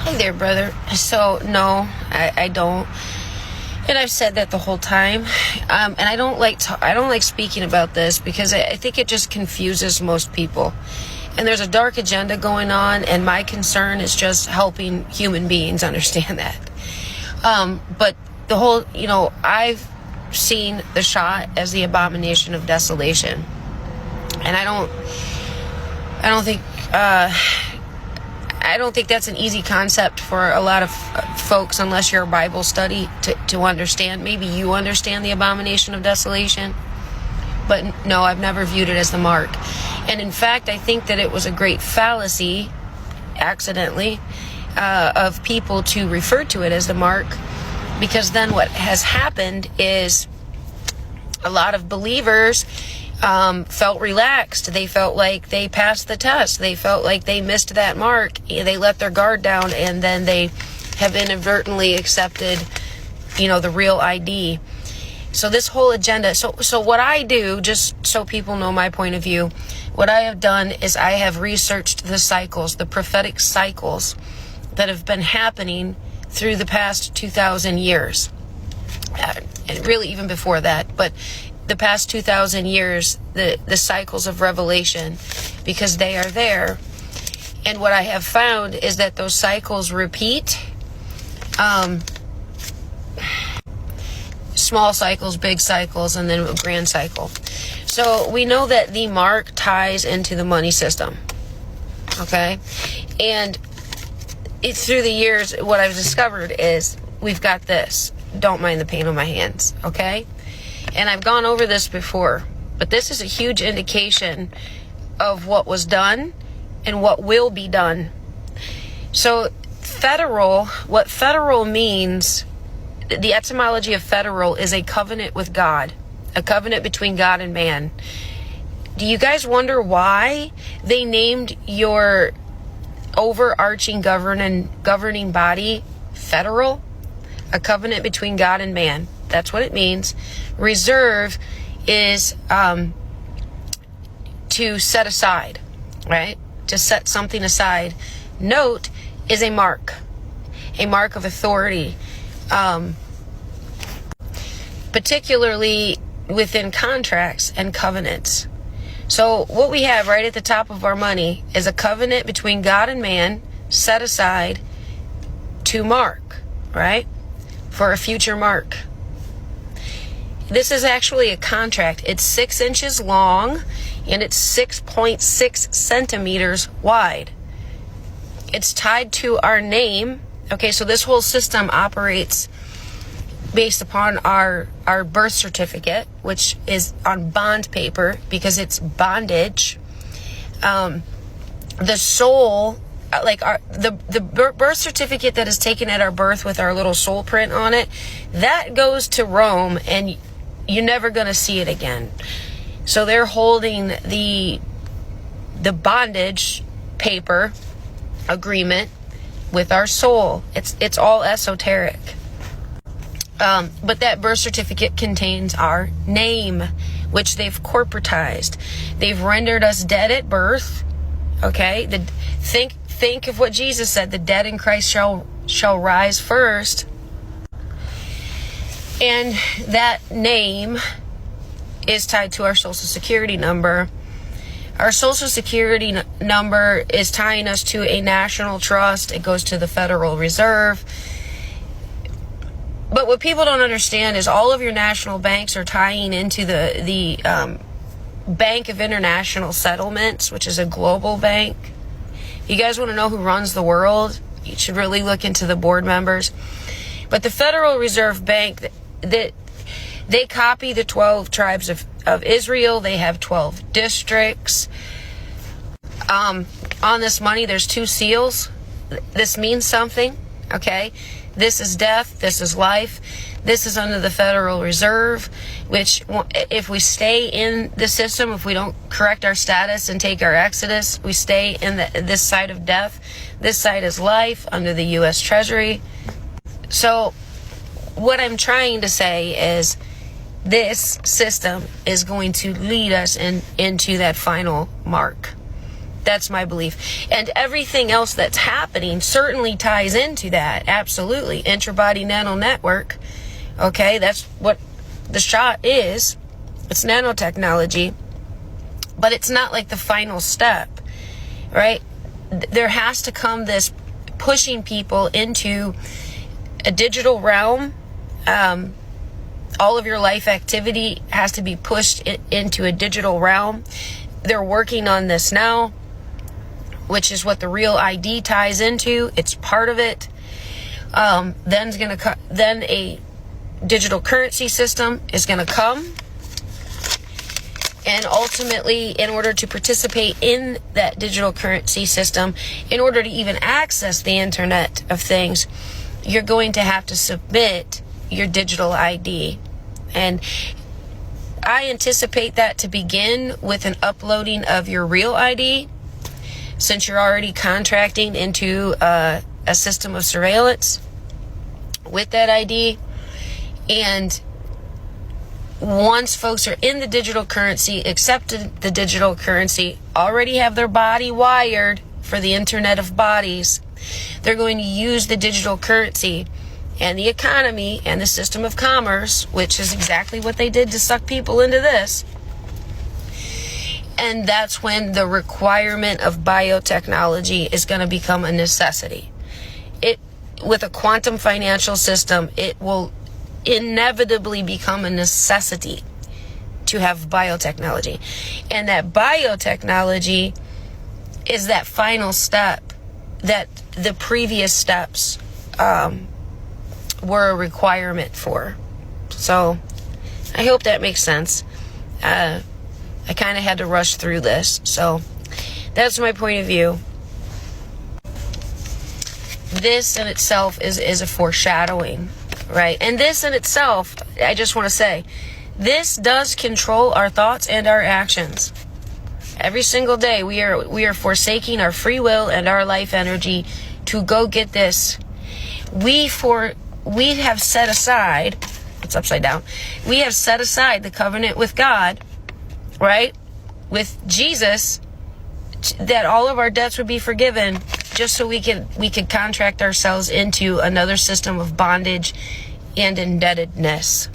Hey there, brother. So, no, I don't. And I've said that the whole time. And I don't like speaking about this because I think it just confuses most people. And there's a dark agenda going on, and my concern is just helping human beings understand that. But the whole, I've seen the shot as the abomination of desolation. And I don't think that's an easy concept for a lot of folks unless you're a Bible study to understand. Maybe you understand the abomination of desolation. But no, I've never viewed it as the mark. And in fact, I think that it was a great fallacy, accidentally, of people to refer to it as the mark. Because then what has happened is a lot of believers felt relaxed. They felt like they passed the test. They felt like they missed that mark. They let their guard down, and then they have inadvertently accepted, the real ID. So this whole agenda. So what I do, just so people know my point of view, what I have done is I have researched the cycles, the prophetic cycles that have been happening through the past 2,000 years. And really even before that, but the past 2,000 years, the cycles of revelation, because they are there. And what I have found is that those cycles repeat. Small cycles, big cycles, and then a grand cycle. So we know that the mark ties into the money system. Okay? And through the years, what I've discovered is we've got this. Don't mind the pain on my hands. Okay? And I've gone over this before, but this is a huge indication of what was done and what will be done. So what federal means, the etymology of federal is a covenant with God, a covenant between God and man. Do you guys wonder why they named your overarching governing body federal? A covenant between God and man. That's what it means. Reserve is to set aside, right? To set something aside. Note is a mark of authority, particularly within contracts and covenants. So what we have right at the top of our money is a covenant between God and man set aside to mark, right? For a future mark. This is actually a contract. It's 6 inches long and it's 6.6 centimeters wide. It's tied to our name. Okay, so this whole system operates based upon our birth certificate, which is on bond paper because it's bondage. The soul, the birth certificate that is taken at our birth with our little soul print on it, that goes to Rome, and you're never going to see it again. So they're holding the bondage paper agreement with our soul. It's all esoteric. But that birth certificate contains our name, which they've corporatized. They've rendered us dead at birth. Okay? Think of what Jesus said, the dead in Christ shall rise first. And that name is tied to our social security number. Our social security number is tying us to a national trust. It goes to the Federal Reserve. But what people don't understand is all of your national banks are tying into the Bank of International Settlements, which is a global bank. You guys want to know who runs the world? You should really look into the board members. But the Federal Reserve Bank, they copy the 12 tribes of Israel. They have 12 districts. On this money, there's 2 seals. This means something, okay? This is death. This is life. This is under the Federal Reserve, which if we stay in the system, if we don't correct our status and take our exodus, we stay in this side of death. This side is life under the U.S. Treasury. So what I'm trying to say is this system is going to lead us into that final mark. That's my belief. And everything else that's happening certainly ties into that. Absolutely. Intrabody nano network. Okay, that's what the shot is. It's nanotechnology. But it's not like the final step, right? There has to come this pushing people into a digital realm. All of your life activity has to be pushed into a digital realm. They're working on this now, which is what the real ID ties into. It's part of it. Then a digital currency system is going to come. And ultimately, in order to participate in that digital currency system, in order to even access the Internet of Things, you're going to have to submit your digital ID. And I anticipate that to begin with an uploading of your real ID, since you're already contracting into a system of surveillance with that ID. And once folks are in the digital currency, accepted the digital currency, already have their body wired for the Internet of Bodies, they're going to use the digital currency and the economy and the system of commerce, which is exactly what they did to suck people into this. And that's when the requirement of biotechnology is going to become a necessity. With a quantum financial system, it will inevitably become a necessity to have biotechnology. And that biotechnology is that final step that the previous steps were a requirement for. So I hope that makes sense. I kind of had to rush through this. So that's my point of view. This in itself is a foreshadowing, right? And this in itself, I just want to say, this does control our thoughts and our actions. Every single day we are forsaking our free will and our life energy to go get this. We have set aside, it's upside down, we have set aside the covenant with God, right? With Jesus, that all of our debts would be forgiven, just so we could contract ourselves into another system of bondage and indebtedness.